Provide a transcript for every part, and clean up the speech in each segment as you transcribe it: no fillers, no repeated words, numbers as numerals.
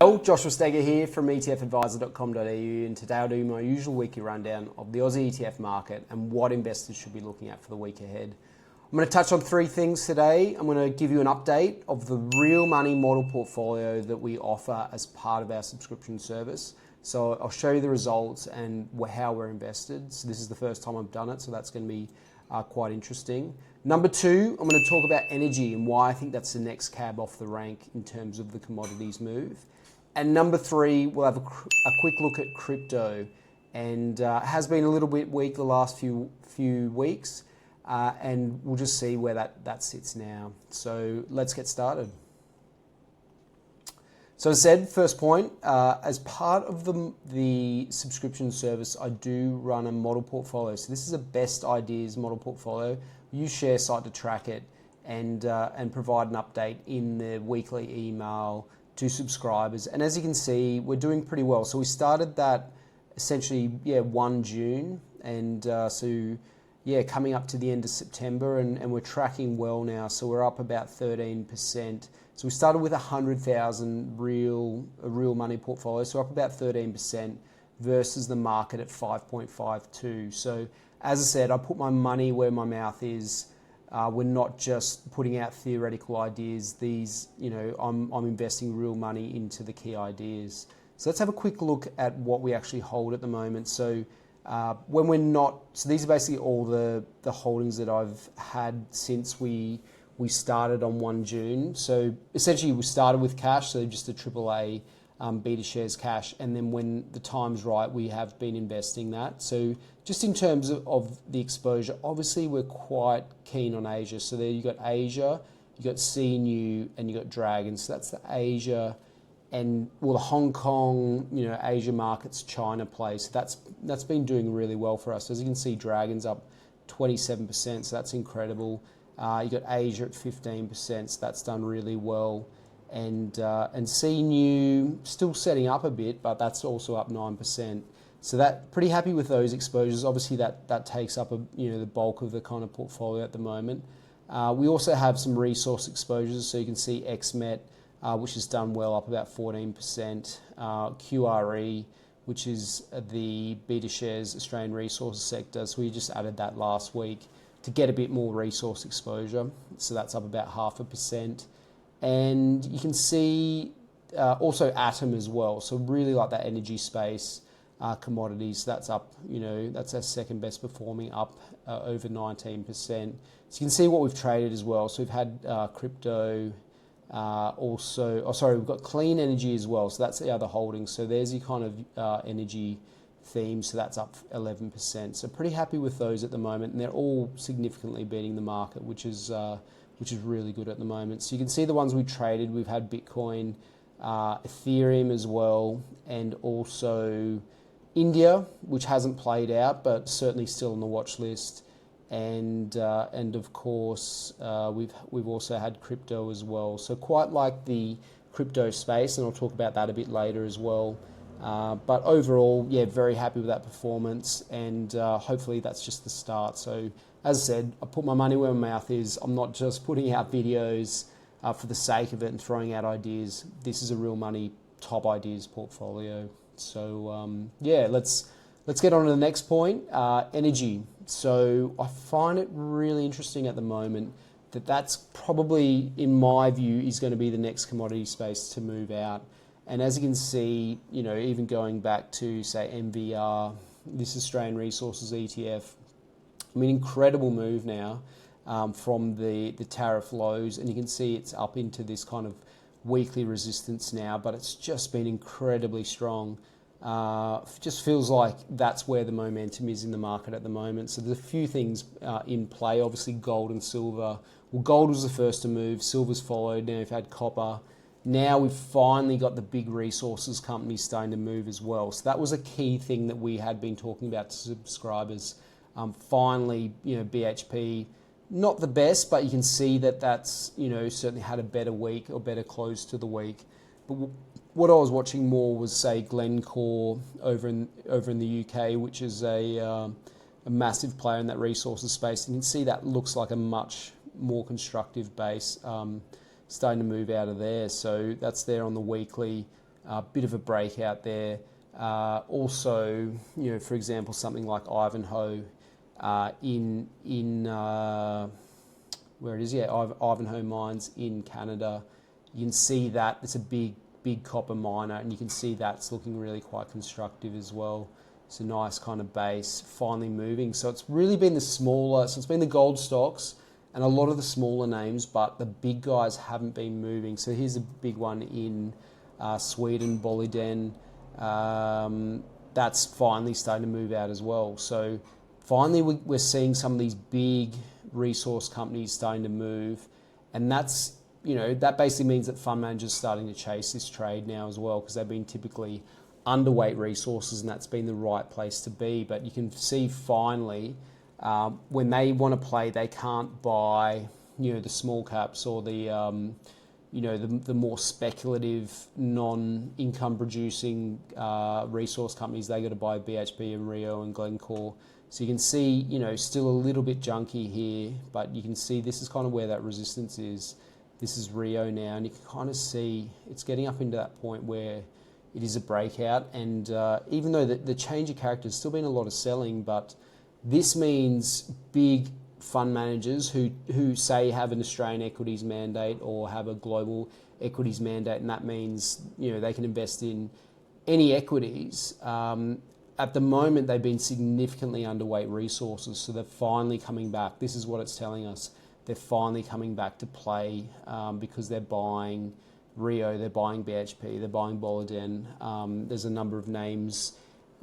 Well, Joshua Steger here from ETFadviser.com.au, and today I'll do my usual weekly rundown of the Aussie ETF market and what investors should be looking at for the week ahead. I'm going to touch on three things today. I'm going to give you an update of the real money model portfolio that we offer as part of our subscription service. So I'll show you the results and how we're invested. So this is the first time I've done it, so that's going to be quite interesting. Number two, I'm going to talk about energy and why I think that's the next cab off the rank in terms of the commodities move. And number three, we'll have a quick look at crypto, and has been a little bit weak the last few weeks, and we'll just see where that sits now. So let's get started. So as I said, first point, as part of the subscription service, I do run a model portfolio. So this is a best ideas model portfolio. We use Sharesight to track it and provide an update in the weekly email to subscribers. And as you can see, we're doing pretty well. So we started that essentially, 1 June, and coming up to the end of September, and we're tracking well now. So we're up about 13%. So we started with 100,000 real money portfolio, so up about 13% versus the market at 5.52. So as I said, I put my money where my mouth is. We're not just putting out theoretical ideas. I'm investing real money into the key ideas. So let's have a quick look at what we actually hold at the moment. So when we're not, so these are basically all the holdings that I've had since we started on 1 June. So essentially we started with cash, so just a AAA beta shares cash, and then when the time's right, we have been investing that. So just in terms of the exposure, obviously we're quite keen on Asia. So there you got Asia, you got CNU, and you got Dragon. So that's the Asia and the Hong Kong, Asia markets, China play. So that's been doing really well for us. As you can see, Dragon's up 27%, so that's incredible. You got Asia at 15%, so that's done really well. And CNU still setting up a bit, but that's also up 9%. So that pretty happy with those exposures. Obviously that takes up the bulk of the kind of portfolio at the moment. We also have some resource exposures, so you can see XMET, which has done well, up about 14%. QRE, which is the beta shares Australian resources sector. So we just added that last week to get a bit more resource exposure. So that's up about 0.5%. And you can see also Atom as well. So really like that energy space, commodities, that's up, that's our second best performing, up over 19%. So you can see what we've traded as well. So we've had crypto, we've got clean energy as well. So that's the other holding. So there's your kind of energy theme. So that's up 11%. So pretty happy with those at the moment. And they're all significantly beating the market, which is really good at the moment. So you can see the ones we traded. We've had Bitcoin, Ethereum as well, and also India, which hasn't played out, but certainly still on the watch list. And of course, we've also had crypto as well. So quite like the crypto space, and I'll talk about that a bit later as well. But overall, very happy with that performance, and hopefully that's just the start. So as I said, I put my money where my mouth is. I'm not just putting out videos for the sake of it and throwing out ideas. This is a real money top ideas portfolio. So let's get on to the next point, energy. So I find it really interesting at the moment that's probably, in my view, is going to be the next commodity space to move out. And as you can see, even going back to, say, MVR, this Australian Resources ETF, incredible move now from the tariff lows. And you can see it's up into this kind of weekly resistance now, but it's just been incredibly strong. Just feels like that's where the momentum is in the market at the moment. So there's a few things in play. Obviously, gold and silver. Well, gold was the first to move. Silver's followed. Now we've had copper. Now we've finally got the big resources companies starting to move as well. So that was a key thing that we had been talking about to subscribers. Finally, BHP, not the best, but you can see that's, certainly had a better week or better close to the week. But what I was watching more was, say, Glencore over in the UK, which is a massive player in that resources space. And you can see that looks like a much more constructive base starting to move out of there. So that's there on the weekly. bit of a breakout there. Also, for example, something like Ivanhoe in where it is, Ivanhoe Mines in Canada. You can see that it's a big copper miner, and you can see that's looking really quite constructive as well. It's a nice kind of base, finally moving. So it's really been the smaller, so it's been the gold stocks and a lot of the smaller names, but the big guys haven't been moving. So here's a big one in Sweden, Boliden. That's finally starting to move out as well. So finally we're seeing some of these big resource companies starting to move, and that's, that basically means that fund managers are starting to chase this trade now as well, because they've been typically underweight resources, and that's been the right place to be. But you can see finally, when they want to play, they can't buy, the small caps or the more speculative, non-income producing resource companies. They got to buy BHP and Rio and Glencore. So you can see, still a little bit junky here, but you can see this is kind of where that resistance is. This is Rio now, and you can kind of see it's getting up into that point where it is a breakout. And even though the change of character has still been a lot of selling, but this means big fund managers who say have an Australian equities mandate or have a global equities mandate, and that means they can invest in any equities. At the moment, they've been significantly underweight resources, so they're finally coming back. This is what it's telling us. They're finally coming back to play because they're buying Rio, they're buying BHP, they're buying Boliden. There's a number of names,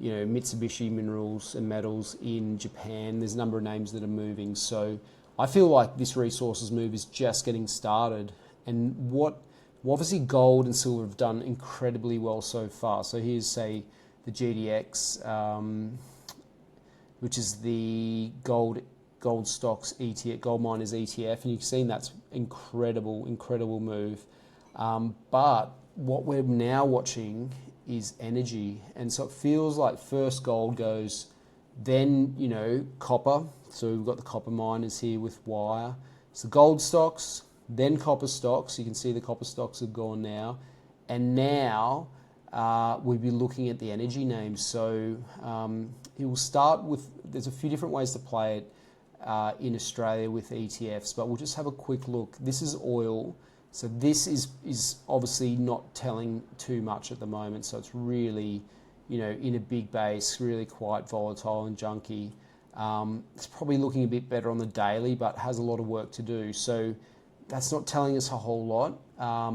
Mitsubishi Minerals and Metals in Japan. There's a number of names that are moving. So I feel like this resources move is just getting started. And obviously gold and silver have done incredibly well so far. So here's, say, the GDX, which is the gold stocks ETF, gold miners ETF, and you've seen that's incredible move. But what we're now watching is energy, and so it feels like first gold goes, then copper. So we've got the copper miners here with wire. So gold stocks, then copper stocks. You can see the copper stocks have gone now, and now we'll be looking at the energy names. So it will start with, there's a few different ways to play it in Australia with ETFs, but we'll just have a quick look. This is oil. So this is obviously not telling too much at the moment. So it's really, in a big base, really quite volatile and junky. It's probably looking a bit better on the daily, but has a lot of work to do. So that's not telling us a whole lot.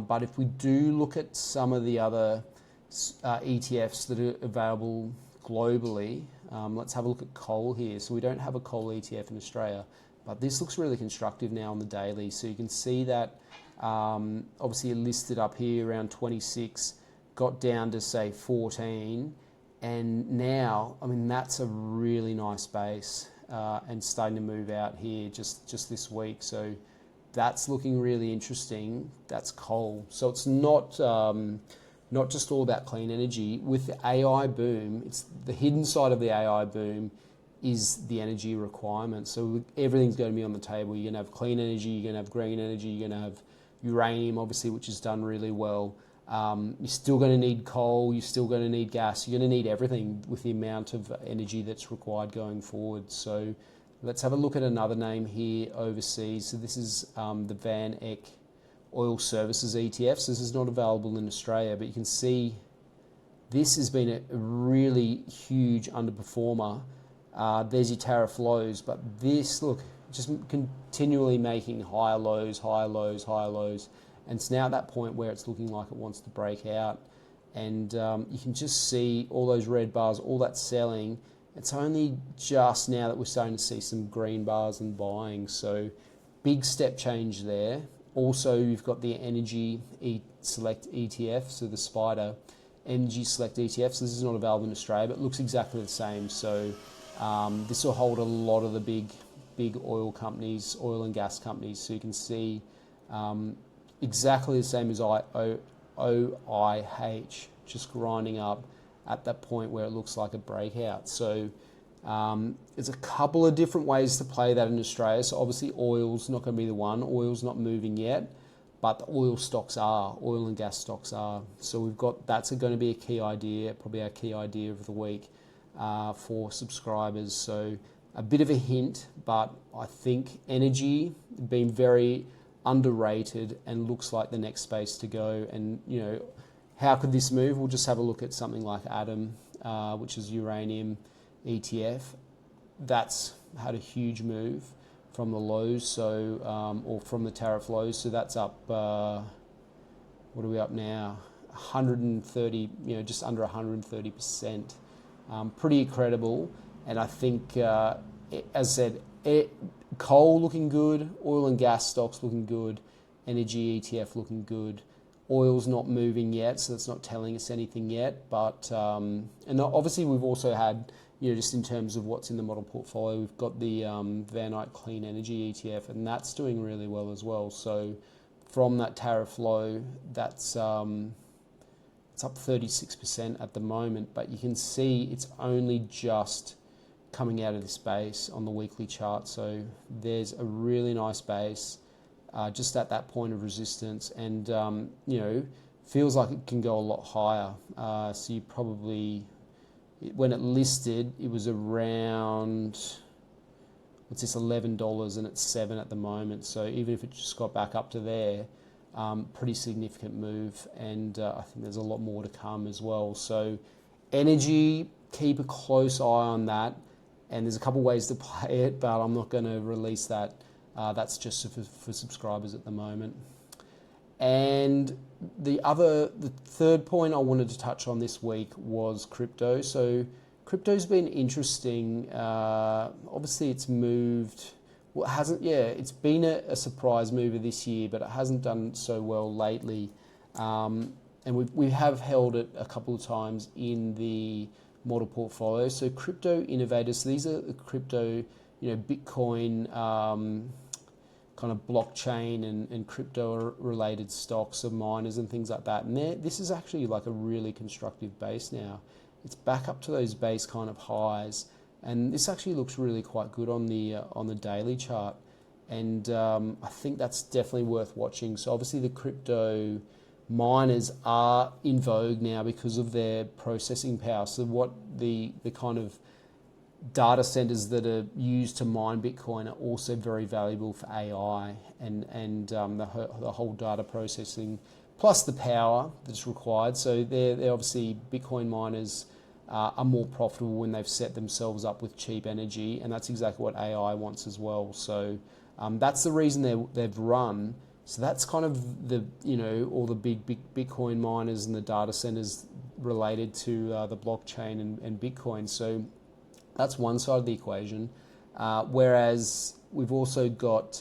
But if we do look at some of the other ETFs that are available globally, let's have a look at coal here. So we don't have a coal ETF in Australia, but this looks really constructive now on the daily. So you can see that obviously it listed up here around 26, got down to say 14, and now, that's a really nice base and starting to move out here just this week. So that's looking really interesting. That's coal. So it's not just all about clean energy. With the AI boom, it's the hidden side of the AI boom is the energy requirement. So everything's going to be on the table. You're going to have clean energy, you're going to have green energy, you're going to have uranium, obviously, which has done really well. You're still going to need coal, you're still going to need gas, you're going to need everything with the amount of energy that's required going forward. So let's have a look at another name here overseas. So this is the Van Eck Oil Services ETFs. This is not available in Australia, but you can see this has been a really huge underperformer. There's your tariff lows, but this, look, just continually making higher lows, and it's now at that point where it's looking like it wants to break out, and you can just see all those red bars, all that selling. It's only just now that we're starting to see some green bars and buying, so big step change there. Also, you've got the Energy Select ETF, so the Spider Energy Select ETF. So this is not available in Australia, but it looks exactly the same. So this will hold a lot of the big oil companies, oil and gas companies. So you can see exactly the same as OIH, just grinding up at that point where it looks like a breakout. So there's a couple of different ways to play that in Australia. So obviously oil's not going to be the one. Oil's not moving yet. but the oil stocks are, oil and gas stocks are. So we've got, that's going to be a key idea, probably our key idea of the week for subscribers. So a bit of a hint, but I think energy been very underrated and looks like the next space to go. And, you know, how could this move? We'll just have a look at something like Atom, which is uranium ETF. That's had a huge move from the lows, so or from the tariff lows. So that's up. What are we up now? 130. You know, just under 130%. Pretty incredible. And I think, as I said, coal looking good, oil and gas stocks looking good, energy ETF looking good. Oil's not moving yet, so that's not telling us anything yet. But and obviously we've also had, you know, just in terms of what's in the model portfolio, we've got the Van Eyck Clean Energy ETF, and that's doing really well as well. So from that tariff low, that's it's up 36% at the moment, but you can see it's only just coming out of this base on the weekly chart. So there's a really nice base just at that point of resistance, and you know, feels like it can go a lot higher. So you probably, when it listed, it was around, what's this, $11, and it's $7 at the moment. So even if it just got back up to there, pretty significant move, and I think there's a lot more to come as well. So energy, keep a close eye on that, and there's a couple ways to play it, but I'm not going to release that. That's just for subscribers at the moment. And the third point I wanted to touch on this week was crypto. So crypto's been interesting. Obviously it's moved, well, it hasn't, yeah, it's been a surprise mover this year, but it hasn't done so well lately. And we have held it a couple of times in the model portfolio. So crypto innovators, so these are the crypto, you know, Bitcoin, kind of blockchain and crypto related stocks of miners and things like that. And this is actually like a really constructive base now. It's back up to those base kind of highs, and this actually looks really quite good on the daily chart. And I think that's definitely worth watching. So obviously the crypto miners are in vogue now because of their processing power. So what the kind of data centers that are used to mine Bitcoin are also very valuable for AI and the whole data processing, plus the power that's required. So they're obviously, Bitcoin miners are more profitable when they've set themselves up with cheap energy, and that's exactly what AI wants as well. So that's the reason they've run. So that's kind of the, you know, all the big Bitcoin miners and the data centers related to the blockchain and Bitcoin. So that's one side of the equation. Whereas we've also got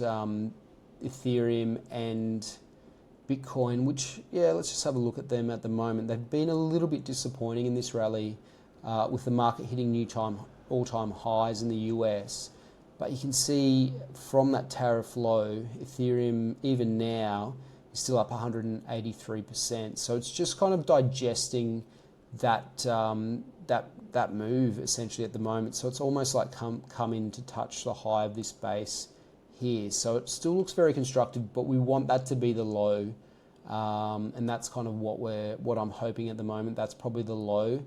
Ethereum and Bitcoin, which, yeah, let's just have a look at them at the moment. They've been a little bit disappointing in this rally, with the market hitting new all-time highs in the US. But you can see from that tariff low, Ethereum, even now, is still up 183%. So it's just kind of digesting that that move essentially at the moment. So it's almost like come in to touch the high of this base here. So it still looks very constructive, but we want that to be the low, and that's kind of what I'm hoping at the moment. That's probably the low,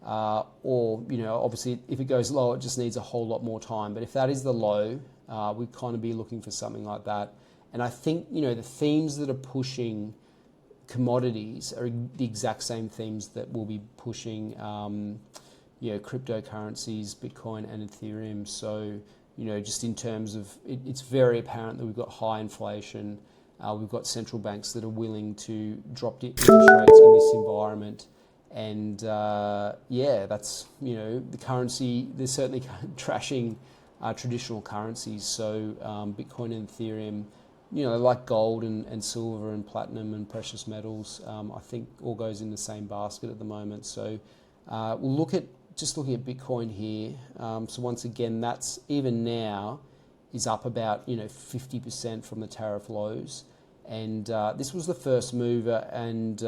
or, you know, obviously if it goes low, it just needs a whole lot more time. But if that is the low, we'd kind of be looking for something like that. And I think, you know, the themes that are pushing commodities are the exact same themes that will be pushing you know, cryptocurrencies, Bitcoin and Ethereum. So, you know, just in terms of, it's very apparent that we've got high inflation. We've got central banks that are willing to drop interest rates in this environment. And yeah, that's, you know, the currency, they're certainly trashing traditional currencies. So Bitcoin and Ethereum, you know, like gold and silver and platinum and precious metals, I think all goes in the same basket at the moment. So we'll look at, just looking at Bitcoin here. So once again, that's even now is up about, you know, 50% from the tariff lows. And this was the first mover, and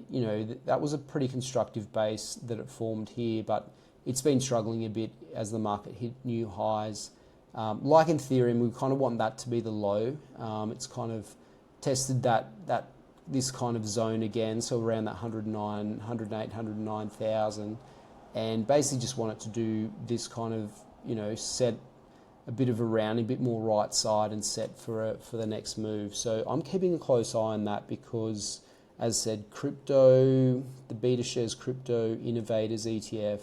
you know, that was a pretty constructive base that it formed here, but it's been struggling a bit as the market hit new highs. Like in Ethereum, we kind of want that to be the low. It's kind of tested this kind of zone again, so around that 109,000, and basically just want it to do this kind of, set a bit of a round, a bit more right side, and set for the next move. So I'm keeping a close eye on that because, as I said, crypto, the BetaShares Crypto Innovators ETF,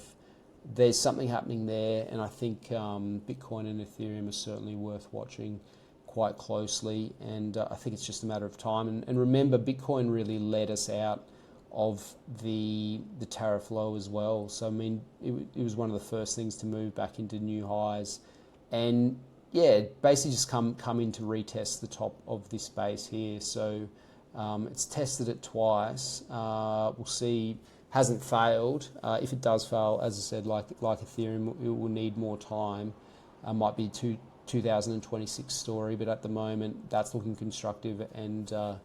there's something happening there, and I think Bitcoin and Ethereum are certainly worth watching quite closely, and I think it's just a matter of time. And remember, Bitcoin really led us out of the tariff low as well. So I mean, it was one of the first things to move back into new highs, and yeah, basically just come in to retest the top of this base here. So it's tested it twice. We'll see. Hasn't failed. If it does fail, as I said, like Ethereum, it will need more time. Might be 2026 story, but at the moment that's looking constructive, and got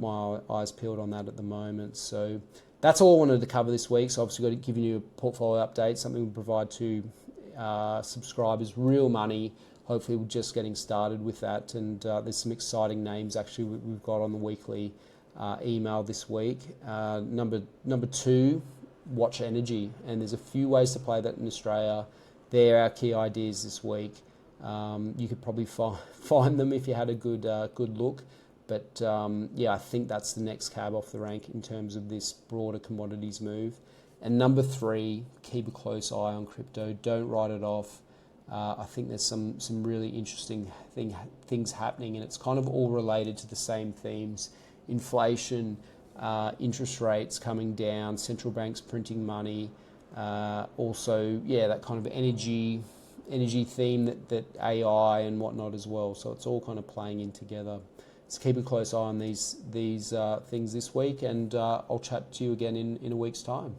my eyes peeled on that at the moment. So that's all I wanted to cover this week. So obviously got to give you a portfolio update, something we provide to subscribers, real money. Hopefully we're just getting started with that, and there's some exciting names actually we've got on the weekly email this week. Number 2, watch energy, and there's a few ways to play that in Australia. They're our key ideas this week. You could probably find them if you had a good look, but yeah, I think that's the next cab off the rank in terms of this broader commodities move. And number 3, keep a close eye on crypto. Don't write it off. I think there's some really interesting things happening, and it's kind of all related to the same themes: inflation, interest rates coming down, central banks printing money. Also, yeah, that kind of energy theme, that AI and whatnot as well. So it's all kind of playing in together. So keep a close eye on these things this week, and I'll chat to you again in a week's time.